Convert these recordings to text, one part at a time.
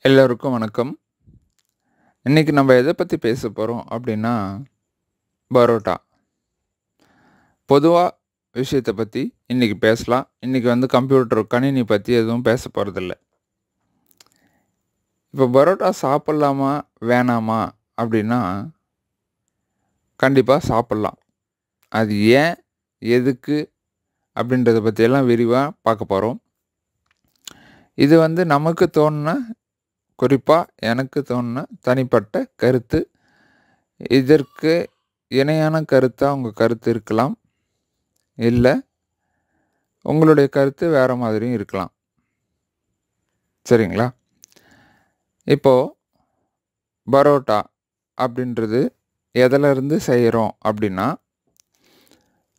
எல்லோருக்கும் வணக்கம். இன்னைக்கு நம்ம எதை பற்றி பேச போகிறோம் அப்படின்னா பரோட்டா. பொதுவாக விஷயத்தை பற்றி இன்னைக்கு பேசலாம். இன்னைக்கு கம்ப்யூட்டர் கணினி பற்றி எதுவும் பேச போகிறதில்ல. இப்போ பரோட்டா சாப்பிட்லாமா வேணாமா அப்படின்னா கண்டிப்பாக சாப்பிட்லாம். அது ஏன் எதுக்கு அப்படின்றத பற்றியெல்லாம் விரிவாக பார்க்க போகிறோம். இது நமக்கு தோணுன, குறிப்பாக எனக்கு தோணுன தனிப்பட்ட கருத்து. இதற்கு இணையான கருத்தாக உங்கள் கருத்து இருக்கலாம், இல்லை உங்களுடைய கருத்து வேறு மாதிரியும் இருக்கலாம். சரிங்களா? இப்போது பரோட்டா அப்படின்றது எதிலிருந்து செய்கிறோம் அப்படின்னா,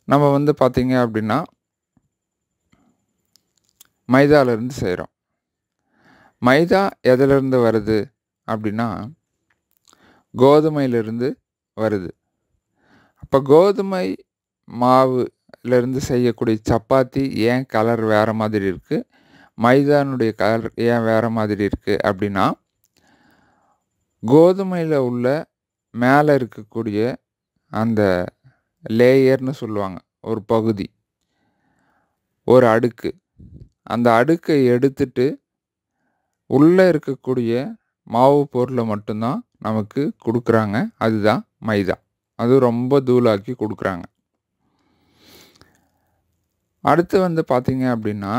நம்ம பார்த்தீங்க அப்படின்னா மைதாவிலேருந்து செய்கிறோம். மைதா எதிலிருந்து வருது அப்படின்னா கோதுமையிலிருந்து வருது. அப்போ கோதுமை மாவுலேருந்து செய்யக்கூடிய சப்பாத்தி ஏன் கலர் வேறு மாதிரி இருக்குது, மைதானுடைய கலர் ஏன் வேறு மாதிரி இருக்குது அப்படின்னா, கோதுமையில் உள்ள மேலே இருக்கக்கூடிய அந்த லேயர்னு சொல்லுவாங்க, ஒரு பகுதி, ஒரு அடுக்கு. அந்த அடுக்கை எடுத்துட்டு உள்ளே இருக்கக்கூடிய மாவு பொருளை மட்டும்தான் நமக்கு கொடுக்குறாங்க. அதுதான் மைதா. அது ரொம்ப தூளாக்கி கொடுக்குறாங்க. அடுத்து பார்த்தீங்க அப்படின்னா,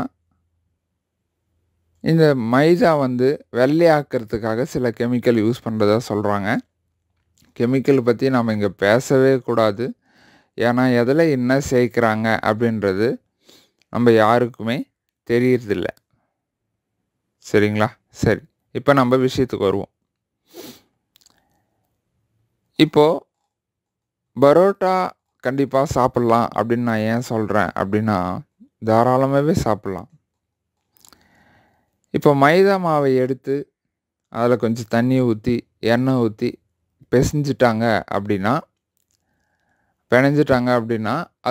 இந்த மைதா வெள்ளையாக்கிறதுக்காக சில கெமிக்கல் யூஸ் பண்ணுறதா சொல்கிறாங்க. கெமிக்கல் பற்றி நம்ம இங்கே பேசவே கூடாது. ஏன்னா எதில் என்ன சேர்க்குறாங்க அப்படின்றது நம்ம யாருக்குமே தெரியறதில்ல. சரிங்களா? சரி, இப்போ நம்ம விஷயத்துக்கு வருவோம். இப்போது பரோட்டா கண்டிப்பாக சாப்பிட்லாம் அப்படின்னு நான் ஏன் சொல்கிறேன் அப்படின்னா, தாராளமாகவே சாப்பிட்லாம். இப்போ மைதா மாவை எடுத்து அதில் கொஞ்சம் தண்ணி ஊற்றி எண்ணெய் ஊற்றி பிணைஞ்சிட்டாங்க அப்படின்னா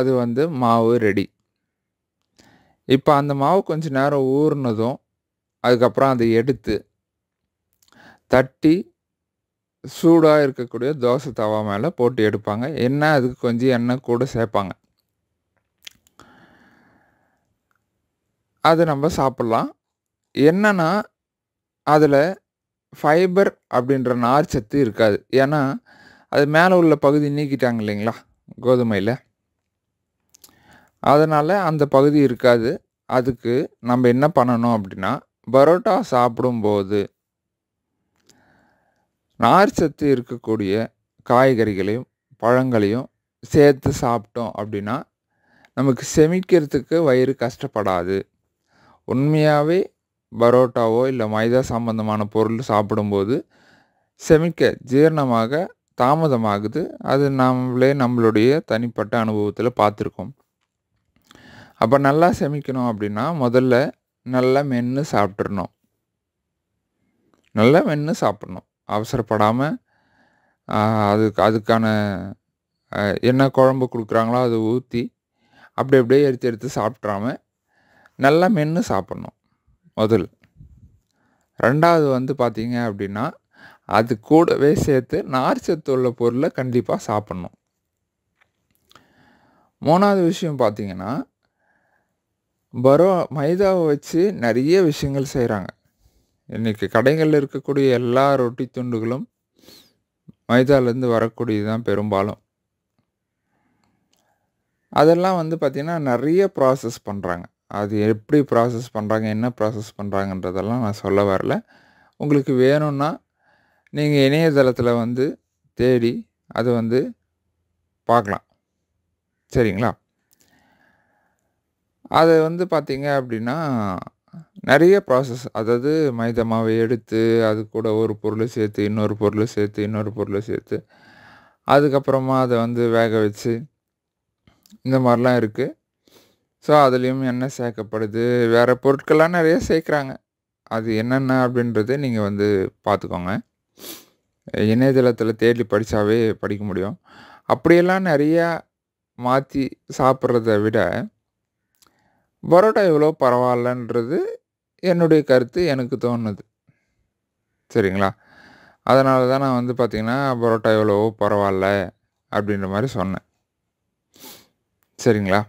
அது மாவு ரெடி. இப்போ அந்த மாவு கொஞ்சம் நேரம் ஊறினதும் அதுக்கப்புறம் அதை எடுத்து தட்டி சூடாக இருக்கக்கூடிய தோசை தவா மேலே போட்டு எடுப்பாங்க. அதுக்கு கொஞ்சம் எண்ணெய் கூட சேர்ப்பாங்க. அது நம்ம சாப்பிட்லாம். என்னன்னா அதில் ஃபைபர் அப்படின்ற நார் சத்து இருக்காது. ஏன்னா அது மேலே உள்ள பகுதி நீக்கிட்டாங்க இல்லைங்களா கோதுமையில், அதனால் அந்த பகுதி இருக்காது. அதுக்கு நம்ம என்ன பண்ணணும் அப்படின்னா, பரோட்டா சாப்பிடும்போது நார் சத்து இருக்கக்கூடிய காய்கறிகளையும் பழங்களையும் சேர்த்து சாப்பிட்டோம் அப்படின்னா நமக்கு செமிக்கிறதுக்கு வயிறு கஷ்டப்படாது. உண்மையாகவே பரோட்டாவோ இல்லை மைதா சம்பந்தமான பொருள் சாப்பிடும்போது செமிக்க, ஜீரணமாக தாமதமாகுது. அது நம்மளுடைய தனிப்பட்ட அனுபவத்தில் பார்த்துருக்கோம். அப்போ நல்லா செமிக்கணும் அப்படின்னா முதல்ல நல்லா மென்று சாப்பிட்றணும். நல்லா மென்று சாப்பிட்ணும், அவசரப்படாமல். அதுக்கான என்ன குழம்பு கொடுக்குறாங்களோ அதை ஊற்றி அப்படியே எடுத்து சாப்பிட்றாம நல்லா மென்று சாப்பிட்ணும் முதல். ரெண்டாவது பார்த்தீங்க அப்படின்னா, அது கூடவே சேர்த்து நார் சத்து உள்ள பொருளை கண்டிப்பாக சாப்பிட்ணும். மூணாவது விஷயம் பார்த்தீங்கன்னா, மைதாவை வச்சு நிறைய விஷயங்கள் செய்கிறாங்க. இன்றைக்கி கடைகளில் இருக்கக்கூடிய எல்லா ரொட்டி துண்டுகளும் மைதாலேருந்து வரக்கூடியது தான் பெரும்பாலும். அதெல்லாம் பார்த்திங்கன்னா நிறைய ப்ராசஸ் பண்ணுறாங்க. அது எப்படி ப்ராசஸ் பண்ணுறாங்க, என்ன ப்ராசஸ் பண்ணுறாங்கன்றதெல்லாம் நான் சொல்ல வரல. உங்களுக்கு வேணும்னா நீங்கள் இணையதளத்தில் தேடி அது பார்க்கலாம். சரிங்களா? அது பார்த்தீங்க அப்படின்னா நிறைய ப்ராசஸ். அதாவது மைதா மாவை எடுத்து அது கூட ஒரு பொருளை சேர்த்து இன்னொரு பொருளை சேர்த்து இன்னொரு பொருளை சேர்த்து அதுக்கப்புறமா அதை வேக வச்சு இந்த மாதிரிலாம் இருக்குது. ஸோ அதுலேயும் எண்ணெய் சேர்க்கப்படுது, வேறு பொருட்கள்லாம் நிறைய சேர்க்குறாங்க. அது என்னென்ன அப்படின்றது நீங்கள் பார்த்துக்கோங்க. இணையதளத்தில் தேடி படித்தாவே படிக்க முடியும். அப்படியெல்லாம் நிறையா மாற்றி சாப்பிட்றத விட பரோட்டா எவ்வளோ பரவாயில்லன்றது என்னுடைய கருத்து, எனக்கு தோணுது. சரிங்களா? அதனால தான் நான் வந்து பார்த்தீங்கன்னா, பரோட்டா எவ்வளவோ பரவால்ல அப்படின்ற மாரி சொன்னேன். சரிங்களா?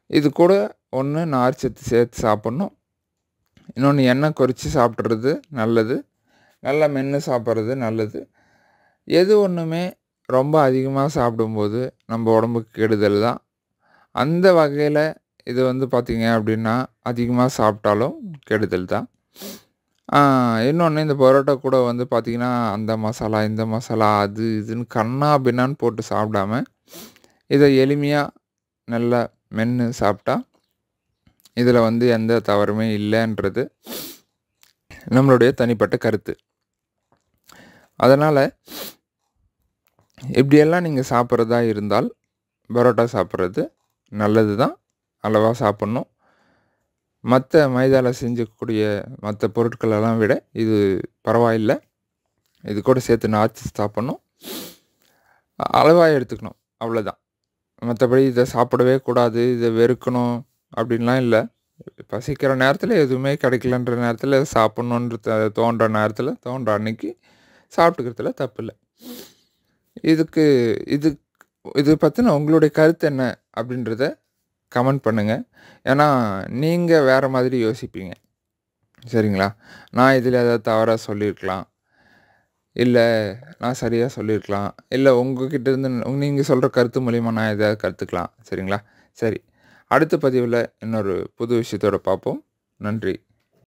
இது கூட ஒண்ணு நார்ச்சத்து சேர்த்து சாப்பிடணும். இன்னொன்னு எண்ணெய் குறைச்சு சாப்பிட்றது நல்லது. நல்லா மென்னு சாப்பிட்றது நல்லது. எது ஒண்ணுமே ரொம்ப அதிகமா சாப்பிடும்போது நம்ம உடம்புக்கு கெடுதல் தான். அந்த வகையில இது வந்து பார்த்தீங்க அப்படின்னா, அதிகமா சாப்பிட்டாலும் கெடுதல் தான். ஆ இன்னொன்னு இந்த பரோட்டா கூட வந்து பார்த்தீங்கன்னா, அந்த மசாலா, இந்த மசாலா அது இதுன்னு கன்னா பின்னான்னு போட்டு சாப்பிடாம, இத எளிமையா நல்லா மென்னு சாப்பிட்டா, இதில வந்து எந்த தவறுமே இல்லன்றது நம்மளுடைய தனிப்பட்ட கருத்து. அதனால இப்படியெல்லாம் நீங்க சாப்பிடுறதா இருந்தால், பரோட்டா சாப்பிடுறது நல்லது தான். அளவா சாப்பிடணும். மத்த மைதால செஞ்சக்கூடிய மத்த பொருட்களெல்லாம் விட இது பரவாயில்ல. இது கூட சேர்த்து நார்ச்சு சாப்பிடணும். அளவா எடுத்துக்கணும். அவ்வளோதான். மத்தபடி இத சாப்பிடவே கூடாது, இத வெறுக்கணும் அப்படின்லாம் இல்ல. பசிக்கிற நேரத்தில எதுவுமே கிடைக்கலன்ற நேரத்தில சாப்பிடணுன்ற தோன்ற நேரத்தில, தோன்ற அன்னைக்கு சாப்பிட்டுக்கிறதுல தப்பில்ல. இதுக்கு இது இது பத்தின உங்களுடைய கருத்து என்ன அப்படின்றத கமெண்ட் பண்ணுங்க. ஏன்னா, நீங்க வேற மாதிரி யோசிப்பீங்க. சரிங்களா? நான் இதில ஏதாவது தவறா சொல்லியிருக்கலாம். இல்ல நான் சரியா சொல்லியிருக்கலாம். இல்ல உங்ககிட்ட இருந்து நீங்க சொல்ற கருத்து மூலியமா நான் எதையாவது கத்துக்கலாம். சரிங்களா? சரி. அடுத்த பதிவுல இன்னொரு புது விஷயத்தோட பார்ப்போம். நன்றி.